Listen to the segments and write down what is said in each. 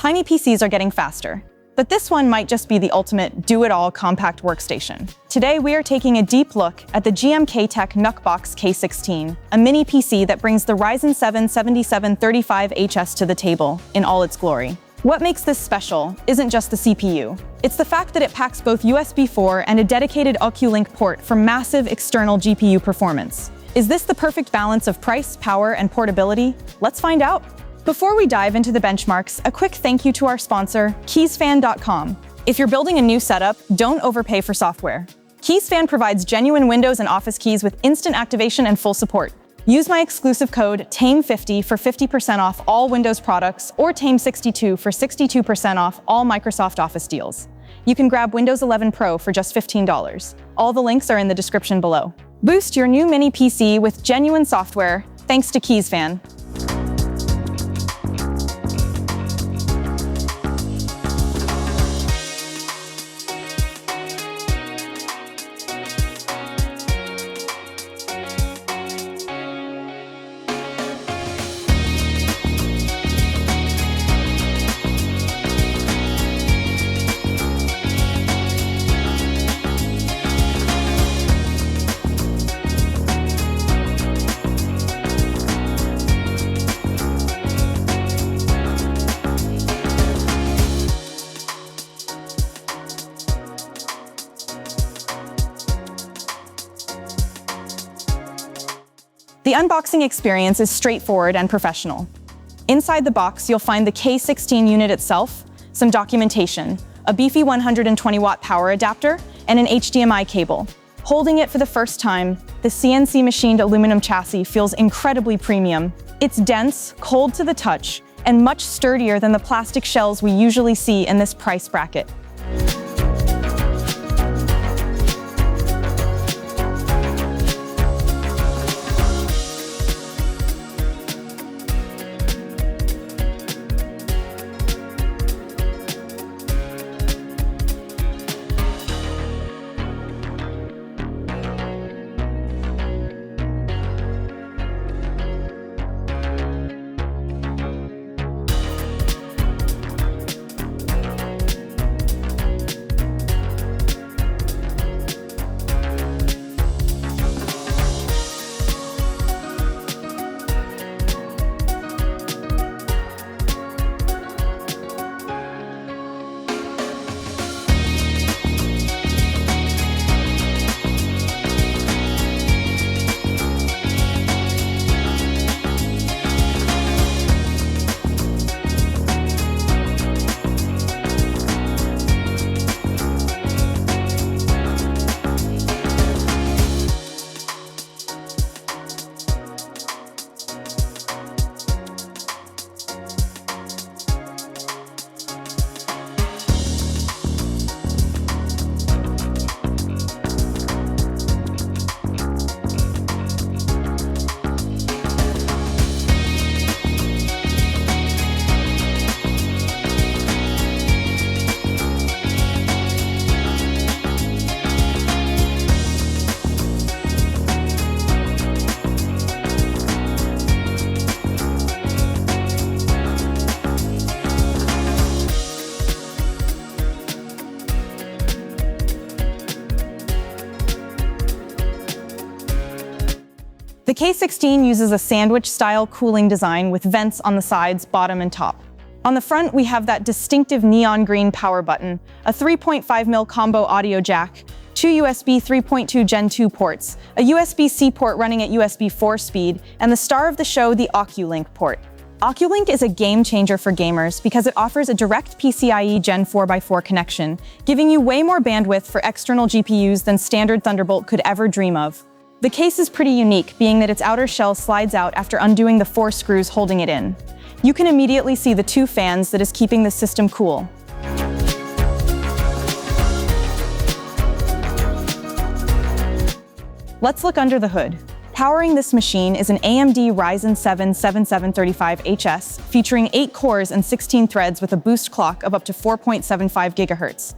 Tiny PCs are getting faster, but this one might just be the ultimate do-it-all compact workstation. Today, we are taking a deep look at the GMKtec NuckBox K16, a mini PC that brings the Ryzen 7 7735HS to the table in all its glory. What makes this special isn't just the CPU. It's the fact that it packs both USB 4 and a dedicated OCuLink port for massive external GPU performance. Is this the perfect balance of price, power, and portability? Let's find out. Before we dive into the benchmarks, a quick thank you to our sponsor, KeysFan.com. If you're building a new setup, don't overpay for software. KeysFan provides genuine Windows and Office keys with instant activation and full support. Use my exclusive code TAME50 for 50% off all Windows products or TAME62 for 62% off all Microsoft Office deals. You can grab Windows 11 Pro for just $15. All the links are in the description below. Boost your new mini PC with genuine software thanks to KeysFan. The unboxing experience is straightforward and professional. Inside the box, you'll find the K16 unit itself, some documentation, a beefy 120-watt power adapter, and an HDMI cable. Holding it for the first time, the CNC-machined aluminum chassis feels incredibly premium. It's dense, cold to the touch, and much sturdier than the plastic shells we usually see in this price bracket. The K16 uses a sandwich-style cooling design with vents on the sides, bottom, and top. On the front, we have that distinctive neon green power button, a 3.5mm combo audio jack, two USB 3.2 Gen 2 ports, a USB-C port running at USB 4 speed, and the star of the show, the OCuLink port. OCuLink is a game changer for gamers because it offers a direct PCIe Gen 4x4 connection, giving you way more bandwidth for external GPUs than standard Thunderbolt could ever dream of. The case is pretty unique, being that its outer shell slides out after undoing the 4 screws holding it in. You can immediately see the 2 fans that is keeping the system cool. Let's look under the hood. Powering this machine is an AMD Ryzen 7 7735HS featuring 8 cores and 16 threads with a boost clock of up to 4.75 GHz.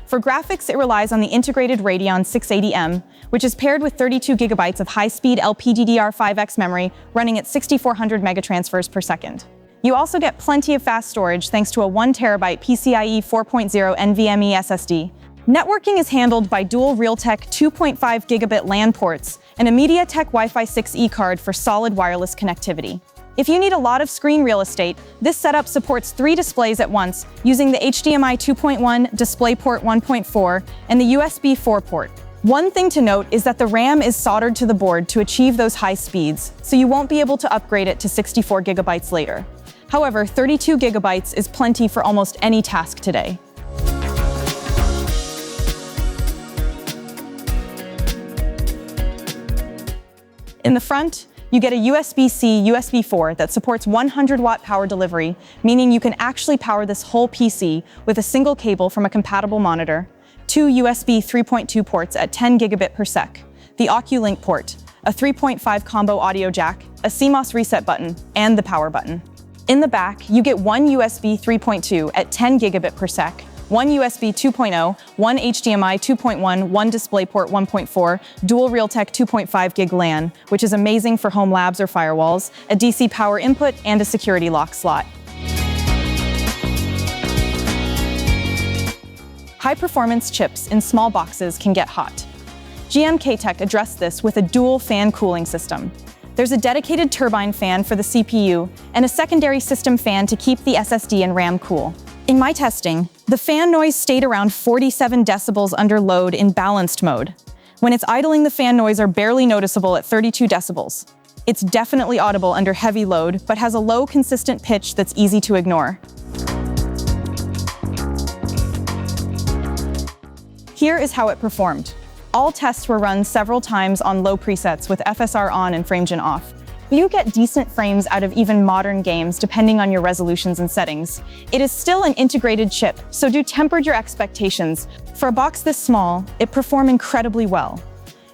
For graphics, it relies on the integrated Radeon 680M, which is paired with 32 GB of high-speed LPDDR5X memory running at 6400 megatransfers per second. You also get plenty of fast storage thanks to a 1TB PCIe 4.0 NVMe SSD. Networking is handled by dual Realtek 2.5 gigabit LAN ports and a MediaTek Wi-Fi 6E card for solid wireless connectivity. If you need a lot of screen real estate, this setup supports 3 displays at once using the HDMI 2.1, DisplayPort 1.4, and the USB 4 port. One thing to note is that the RAM is soldered to the board to achieve those high speeds, so you won't be able to upgrade it to 64 gigabytes later. However, 32 gigabytes is plenty for almost any task today. In the front, you get a USB-C USB 4 that supports 100-watt power delivery, meaning you can actually power this whole PC with a single cable from a compatible monitor, 2 USB 3.2 ports at 10 gigabit per sec, the OCuLink port, a 3.5 combo audio jack, a CMOS reset button, and the power button. In the back, you get 1 USB 3.2 at 10 gigabit per sec, 1 USB 2.0, 1 HDMI 2.1, 1 DisplayPort 1.4, dual Realtek 2.5 gig LAN, which is amazing for home labs or firewalls, a DC power input, and a security lock slot. High-performance chips in small boxes can get hot. GMKtec addressed this with a dual fan cooling system. There's a dedicated turbine fan for the CPU and a secondary system fan to keep the SSD and RAM cool. In my testing, the fan noise stayed around 47 decibels under load in balanced mode. When it's idling, the fan noise are barely noticeable at 32 decibels. It's definitely audible under heavy load, but has a low, consistent pitch that's easy to ignore. Here is how it performed. All tests were run several times on low presets with FSR on and FrameGen off. You get decent frames out of even modern games depending on your resolutions and settings. It is still an integrated chip, so do temper your expectations. For a box this small, it performed incredibly well.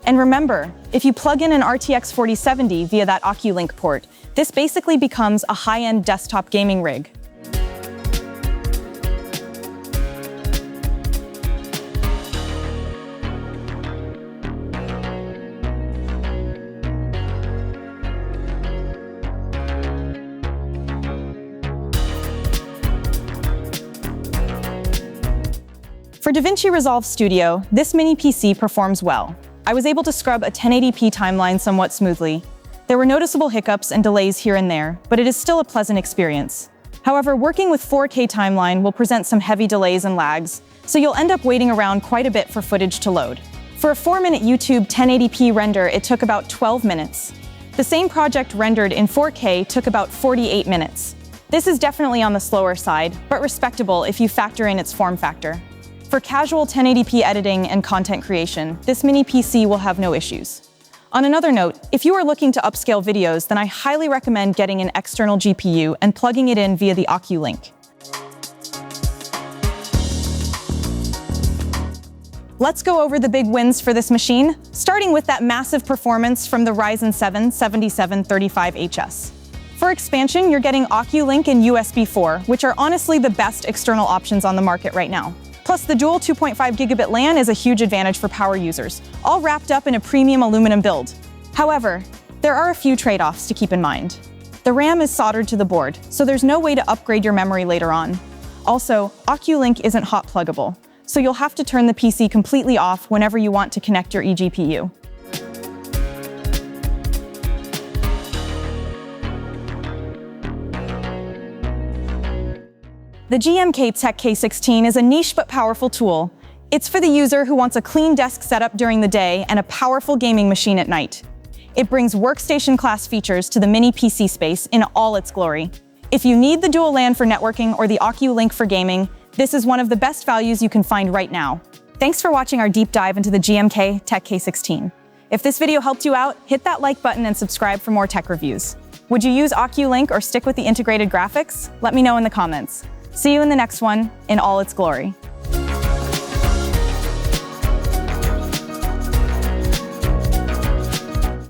And remember, if you plug in an RTX 4070 via that OCuLink port, this basically becomes a high-end desktop gaming rig. For DaVinci Resolve Studio, this mini PC performs well. I was able to scrub a 1080p timeline somewhat smoothly. There were noticeable hiccups and delays here and there, but it is still a pleasant experience. However, working with 4K timeline will present some heavy delays and lags, so you'll end up waiting around quite a bit for footage to load. For a 4-minute YouTube 1080p render, it took about 12 minutes. The same project rendered in 4K took about 48 minutes. This is definitely on the slower side, but respectable if you factor in its form factor. For casual 1080p editing and content creation, this mini PC will have no issues. On another note, if you are looking to upscale videos, then I highly recommend getting an external GPU and plugging it in via the OCuLink. Let's go over the big wins for this machine, starting with that massive performance from the Ryzen 7 7735HS. For expansion, you're getting OCuLink and USB 4, which are honestly the best external options on the market right now. Plus, the dual 2.5 gigabit LAN is a huge advantage for power users, all wrapped up in a premium aluminum build. However, there are a few trade-offs to keep in mind. The RAM is soldered to the board, so there's no way to upgrade your memory later on. Also, OCuLink isn't hot pluggable, so you'll have to turn the PC completely off whenever you want to connect your eGPU. The GMKtec K16 is a niche but powerful tool. It's for the user who wants a clean desk setup during the day and a powerful gaming machine at night. It brings workstation-class features to the mini PC space in all its glory. If you need the dual LAN for networking or the OCuLink for gaming, this is one of the best values you can find right now. Thanks for watching our deep dive into the GMKtec K16. If this video helped you out, hit that like button and subscribe for more tech reviews. Would you use OCuLink or stick with the integrated graphics? Let me know in the comments. See you in the next one in all its glory.